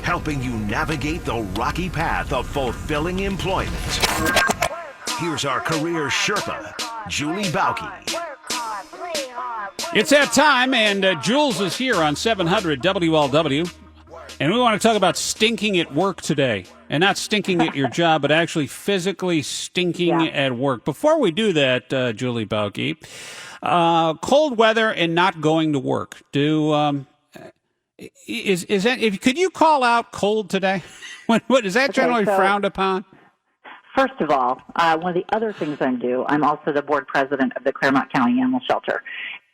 helping you navigate the rocky path of fulfilling employment. Here's our career Sherpa, Julie Bauke. It's that time, and Jules is here on 700 WLW, and we want to talk about stinking at work today. And not stinking at your job, but actually physically stinking at work. Before we do that, Julie Bauke, cold weather and not going to work. Is that? Could you call out cold today? What is that generally frowned upon? First of all, one of the other things I do, I'm also the board president of the Claremont County Animal Shelter.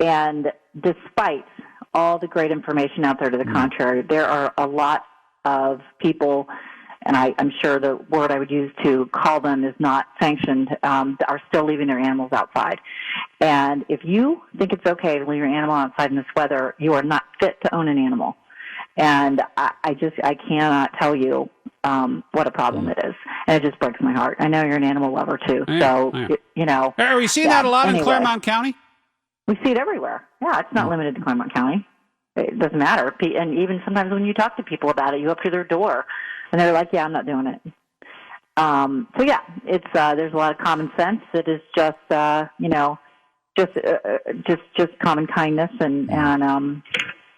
And despite all the great information out there to the contrary, there are a lot of people, and I'm sure the word I would use to call them is not sanctioned, are still leaving their animals outside. And if you think it's okay to leave your animal outside in this weather, you are not fit to own an animal. And I cannot tell you what a problem it is. And it just breaks my heart. I know you're an animal lover, too. You know. Are we seeing that a lot in Claremont County? We see it everywhere. Yeah, it's not limited to Claremont County. It doesn't matter. And even sometimes when you talk to people about it, you go up to their door, and they're like, yeah, I'm not doing it. So, yeah, it's there's a lot of common sense. It is just, just common kindness and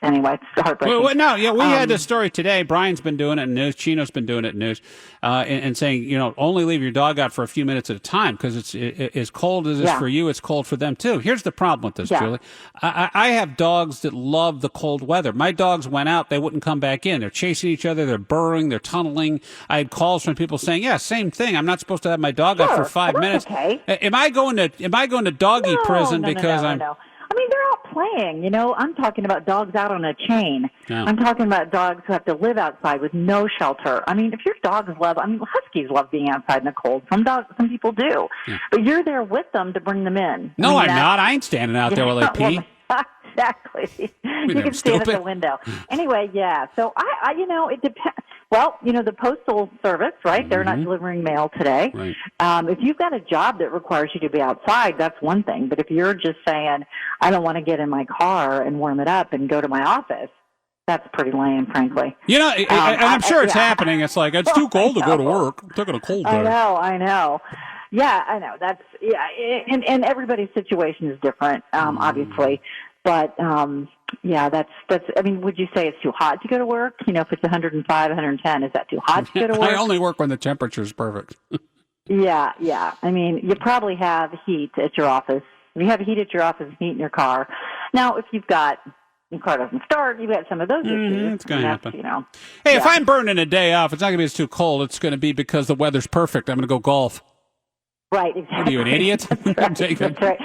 anyway, it's heartbreaking. Well, we had this story today. Brian's been doing it in news. Chino's been doing it in news, and saying, only leave your dog out for a few minutes at a time because it's as cold as it's for you, it's cold for them too. Here's the problem with this, Julie. I have dogs that love the cold weather. My dogs went out, they wouldn't come back in. They're chasing each other, they're burrowing, they're tunneling. I had calls from people saying, yeah, same thing. I'm not supposed to have my dog out for 5 minutes. Okay. Am I going to doggy prison because I'm... No. I mean, they're out playing, I'm talking about dogs out on a chain. Yeah. I'm talking about dogs who have to live outside with no shelter. I mean, if your dogs huskies love being outside in the cold. Some people do. Yeah. But you're there with them to bring them in. No, I'm not. I ain't standing out there while they pee. Exactly. You can stand at the window. Anyway, yeah. So it depends. Well, the Postal Service, right? They're not delivering mail today. Right. If you've got a job that requires you to be outside, that's one thing. But if you're just saying, I don't want to get in my car and warm it up and go to my office, that's pretty lame, frankly. I'm sure it's happening. It's like, it's too cold to go to work. I'm taking a cold day. I know. Yeah, I know. That's, and everybody's situation is different, obviously. But, that's, I mean, would you say it's too hot to go to work? If it's 105, 110, is that too hot to go to work? I only work when the temperature is perfect. Yeah. I mean, you probably have heat at your office. If you have heat at your office, heat in your car. Now, if your car doesn't start, you've got some of those issues. It's going to happen. Hey, if I'm burning a day off, it's not going to be it's too cold. It's going to be because the weather's perfect. I'm going to go golf. Right, exactly. What are you, an idiot? That's right.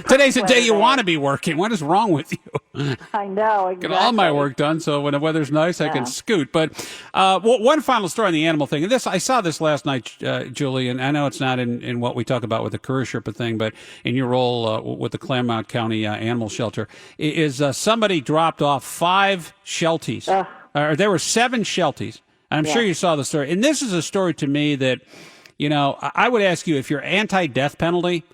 Today's the day you want to be working. What is wrong with you? I know, exactly. Get all my work done, so when the weather's nice, I can scoot. But one final story on the animal thing. And I saw this last night, Julie, and I know it's not in what we talk about with the Career Sherpa thing, but in your role with the Claremont County Animal Shelter, is somebody dropped off 5 shelties. There were 7 shelties. And I'm sure you saw the story. And this is a story to me that... I would ask you, if you're anti-death penalty,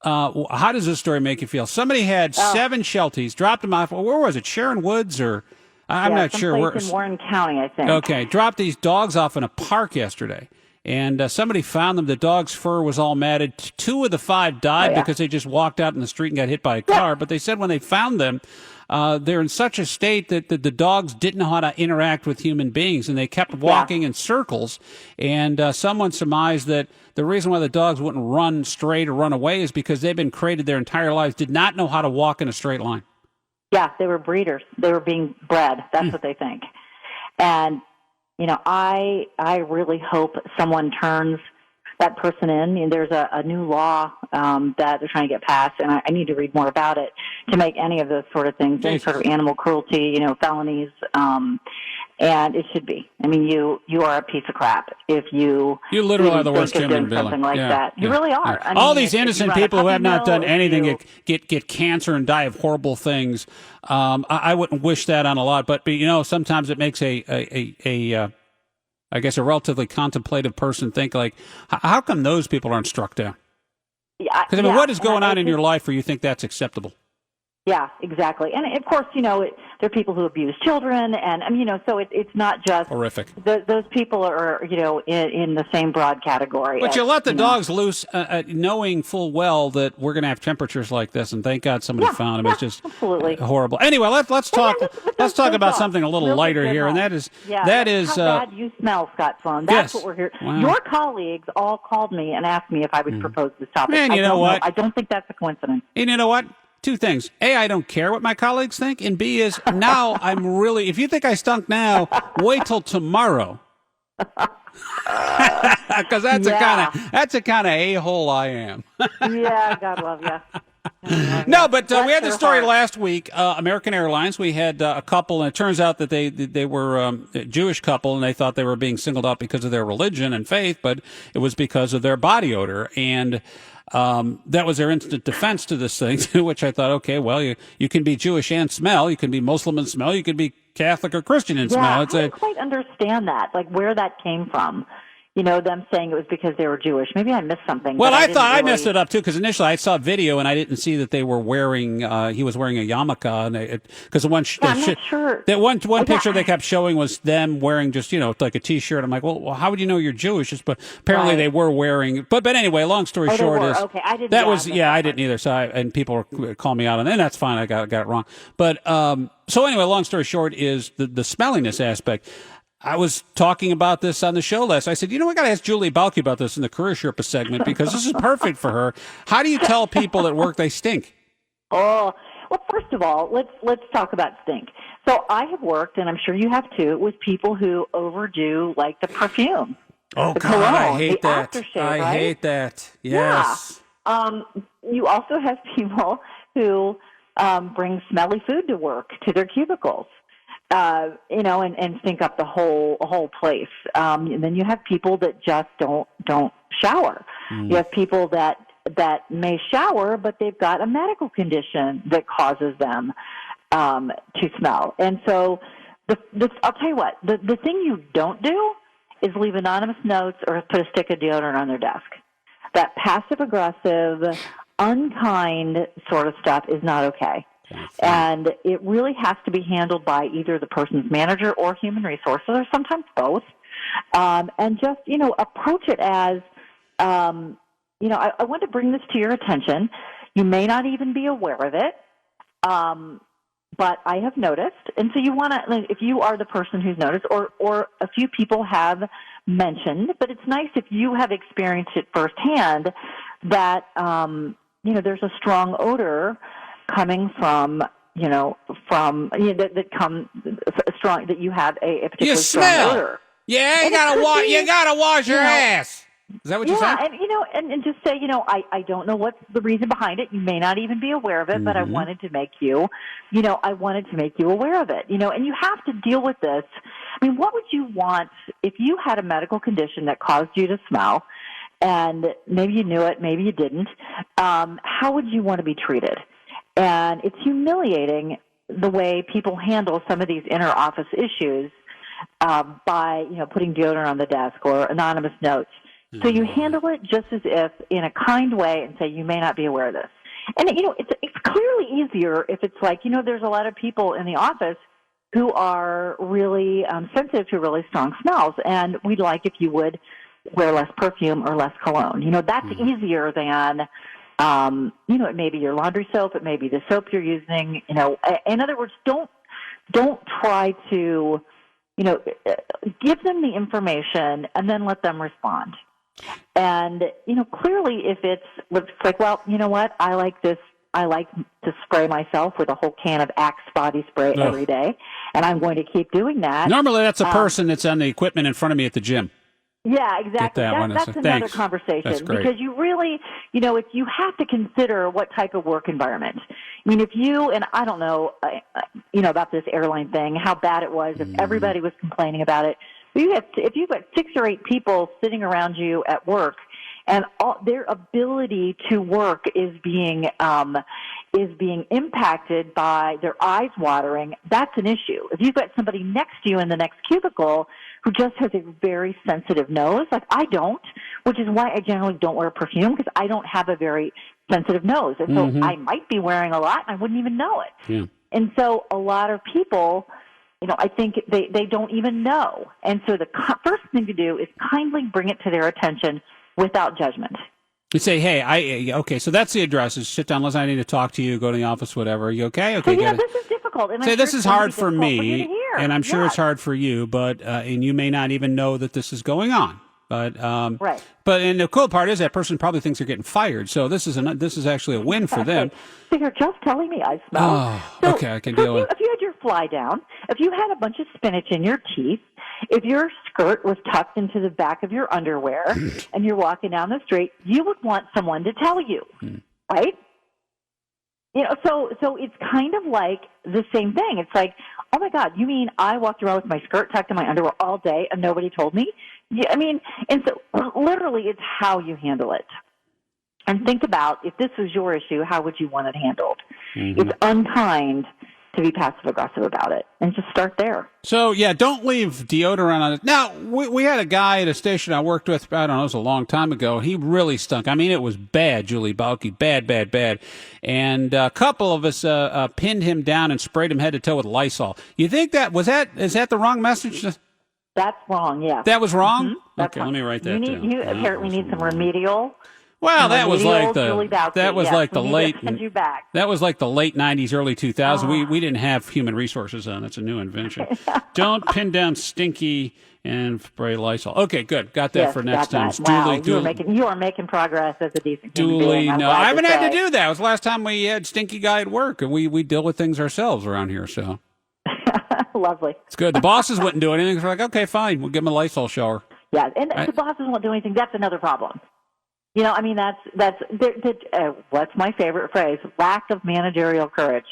how does this story make you feel? Somebody had 7 shelties, dropped them off. Where was it? Sharon Woods or I'm not sure. Where in Warren County, I think. Okay, dropped these dogs off in a park yesterday. And somebody found them. The dog's fur was all matted. 2 of the 5 died because they just walked out in the street and got hit by a car. But they said when they found them, they're in such a state that the dogs didn't know how to interact with human beings, and they kept walking in circles. And someone surmised that the reason why the dogs wouldn't run straight or run away is because they've been created their entire lives, did not know how to walk in a straight line. Yeah, they were breeders. They were being bred. That's what they think. And I really hope someone turns that person in. And there's a new law that they're trying to get passed, and I need to read more about it to make any of those sort of things, any sort of animal cruelty, felonies, and it should be. I mean, you are a piece of crap if you literally are the worst human being. Something like that. You really are. I mean, all these innocent people who have not done anything get cancer and die of horrible things. I wouldn't wish that on a lot, but sometimes it makes I guess a relatively contemplative person think like, how come those people aren't struck down? Because what is going on in your life where you think that's acceptable? Yeah, exactly. And of course, there are people who abuse children, and so it's not just Horrific. Those people are, in the same broad category. But as, you let the dogs loose, knowing full well that we're going to have temperatures like this, and thank God somebody found them. It's just absolutely horrible. Anyway, let's talk. Let's talk about dogs, something a little really lighter good here, and dogs. that is how bad you smell, Scott Sloan. That's yes. what we're here. Wow. Your colleagues all called me and asked me if I would propose this topic. Man, you know what? I don't think that's a coincidence. And you know what? Two things. A, I don't care what my colleagues think. And B is now I'm really, if you think I stunk now, wait till tomorrow. Because that's a kind of a-hole I am. Yeah, God love you. No, but we had the story last week. American Airlines, we had a couple, and it turns out that they were a Jewish couple, and they thought they were being singled out because of their religion and faith, but it was because of their body odor. And that was their instant defense to this thing, which I thought, okay, well, you can be Jewish and smell. You can be Muslim and smell. You can be Catholic or Christian and smell. I don't quite understand that, like where that came from. Them saying it was because they were Jewish. Maybe I missed something. Well, I thought I messed it up, too, because initially I saw a video and I didn't see that they were wearing, he was wearing a yarmulke. Because I'm not sure. That one picture they kept showing was them wearing just, like a T-shirt. I'm like, well, how would you know you're Jewish? But apparently they were wearing, but anyway, long story short is. Okay, I didn't. I didn't either. So and people were calling me out on that, and that's fine. I got it wrong. But, so anyway, long story short is the smelliness aspect. I was talking about this on the show last. I said, I got to ask Julie Bauke about this in the Career Sherpa segment because this is perfect for her. How do you tell people at work they stink? Oh, well, first of all, let's talk about stink. So I have worked, and I'm sure you have too, with people who overdo like the perfume. Oh, the God, cologne, I hate that. Aftershave, I hate that. Yes. Yeah. You also have people who bring smelly food to work, to their cubicles. And stink up the whole place. And then you have people that just don't shower. You have people that may shower, but they've got a medical condition that causes them to smell. And so, I'll tell you what, the thing you don't do is leave anonymous notes or put a stick of deodorant on their desk. That passive-aggressive, unkind sort of stuff is not okay. And it really has to be handled by either the person's manager or human resources, or sometimes both. And just, approach it as, I want to bring this to your attention. You may not even be aware of it, but I have noticed. And so you want to, if you are the person who's noticed, or a few people have mentioned, but it's nice if you have experienced it firsthand that, there's a strong odor coming from that come strong, that you have a particularly strong odor. Yeah, you gotta wash your ass. Is that what you said? And just say, I don't know what's the reason behind it. You may not even be aware of it, but I wanted to make you, aware of it. And you have to deal with this. I mean, what would you want if you had a medical condition that caused you to smell? And maybe you knew it, maybe you didn't. How would you want to be treated? And it's humiliating the way people handle some of these inner office issues by, putting deodorant on the desk or anonymous notes. So you handle it just as if in a kind way and say, you may not be aware of this. And, it's clearly easier if it's like, there's a lot of people in the office who are really sensitive to really strong smells. And we'd like if you would wear less perfume or less cologne. That's easier than... it may be your laundry soap, it may be the soap you're using, in other words, don't try to, give them the information and then let them respond. And, clearly if it's like, well, you know what, I like this, I like to spray myself with a whole can of Axe body spray every day, and I'm going to keep doing that. Normally that's a person that's on the equipment in front of me at the gym. Yeah, exactly. That's another conversation because you really, if you have to consider what type of work environment. I mean, if you, and I don't know, about this airline thing, how bad it was, if everybody was complaining about it. If you've got 6 or 8 people sitting around you at work and their ability to work is being impacted by their eyes watering, that's an issue. If you've got somebody next to you in the next cubicle who just has a very sensitive nose, like I don't, which is why I generally don't wear perfume because I don't have a very sensitive nose. And so I might be wearing a lot and I wouldn't even know it. Yeah. And so a lot of people, I think they don't even know. And so the first thing to do is kindly bring it to their attention without judgment. You say, hey, okay, so that's the address. Is sit down, listen, I need to talk to you, go to the office, whatever. Are you okay? Okay, So, this is difficult. And say, this is hard for me, for you to hear. and I'm sure it's hard for you, but and you may not even know that this is going on. But right. But and the cool part is that person probably thinks they're getting fired. So this is actually a win for them. So you're just telling me I smell. Oh, okay, I can deal with it. If you had your fly down, if you had a bunch of spinach in your teeth, if your skirt was tucked into the back of your underwear and you're walking down the street, you would want someone to tell you, right? So it's kind of like the same thing. It's like, oh my God, you mean I walked around with my skirt tucked in my underwear all day and nobody told me? Yeah, and so literally it's how you handle it. And think about, if this was your issue, how would you want it handled? It's unkind to be passive-aggressive about it, and just start there. So, yeah, don't leave deodorant on it. Now, we had a guy at a station I worked with, I don't know, it was a long time ago. He really stunk. I mean, it was bad, Julie Bauke, bad, bad, bad. And a couple of us pinned him down and sprayed him head to toe with Lysol. You think is that the wrong message? That's wrong, yeah. That was wrong? That's okay, wrong. Let me write that down. You apparently need some remedial. Well, that was like the late 90s, early 2000s. We didn't have human resources on. That's a new invention. Don't pin down stinky and spray Lysol. Okay, good. Got that for next time. Wow, you are making progress as a decent human being. No, I haven't had to do that. It was the last time we had stinky guy at work, and we deal with things ourselves around here. So lovely. It's good. The bosses wouldn't do anything. They're like, okay, fine, we'll give him a Lysol shower. Yeah, and the bosses won't do anything. That's another problem. What's my favorite phrase? Lack of managerial courage.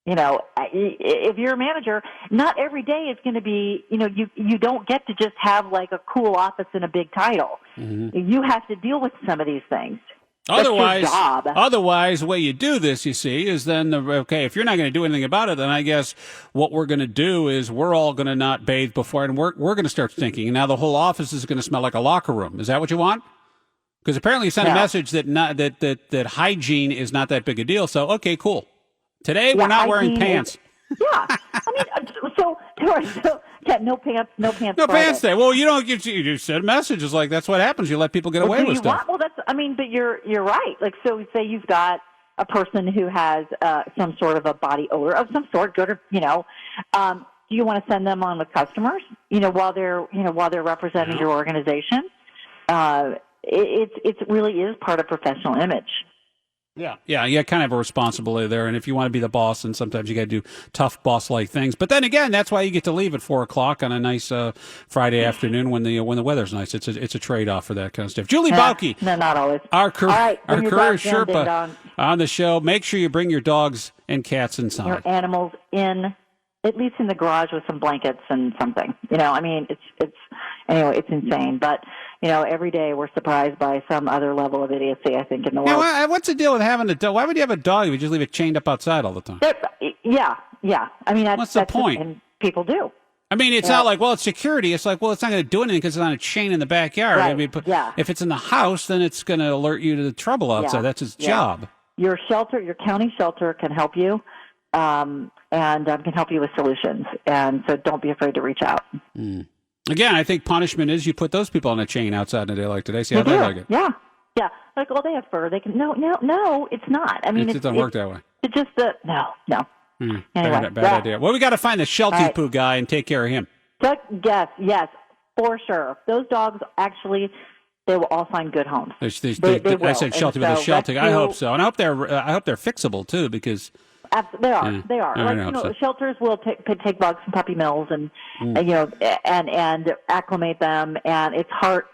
If you're a manager, not every day is going to be, you don't get to just have like a cool office and a big title. You have to deal with some of these things. Otherwise, the way you do this, you see, is then, if you're not going to do anything about it, then I guess what we're going to do is we're all going to not bathe before, and we're going to start stinking. And now the whole office is going to smell like a locker room. Is that what you want? Because apparently you sent a message that hygiene is not that big a deal. So, okay, cool. Today we're not wearing pants. No pants. No pants day. Well, you send messages like that's what happens. You let people get away with stuff. But you're right. Like, so say you've got a person who has some sort of a body odor of some sort. Do you want to send them on with customers? While they're representing your organization. It really is part of professional image. Yeah, you kind of have a responsibility there, and if you want to be the boss, then sometimes you got to do tough boss-like things. But then again, that's why you get to leave at 4:00 on a nice Friday afternoon when the weather's nice. It's a trade-off for that kind of stuff. Julie Bauke, no, not always. Our Career Sherpa on the show. Make sure you bring your dogs and cats inside. Your animals at least in the garage with some blankets and something. It's insane. But every day we're surprised by some other level of idiocy, I think, in the world. What's the deal with having a dog? Why would you have a dog if you just leave it chained up outside all the time? Yeah. What's the point? And people do. It's not like, it's security. It's like, it's not going to do anything because it's on a chain in the backyard. Right. If it's in the house, then it's going to alert you to the trouble outside. That's its job. Your shelter, your county shelter can help you. And can help you with solutions. And so don't be afraid to reach out. Again, I think punishment is you put those people on a chain outside in a day like today. See how they like it. Yeah. Like, they have fur. They can. No, it's not. It doesn't work that way. It's just no. Anyway, bad idea. Well, we got to find the Sheltie Poo guy and take care of him. Yes, for sure. Those dogs actually, they will all find good homes. They I said Sheltie with a Sheltie. I hope so, and I hope they're fixable too, because. They are. They are. Shelters will take dogs from puppy mills and acclimate them. And it's hard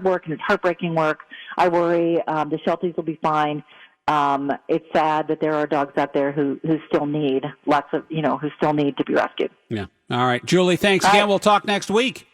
work and it's heartbreaking work. I worry the shelters will be fine. It's sad that there are dogs out there who still need who still need to be rescued. Yeah. All right, Julie. Thanks again. We'll talk next week.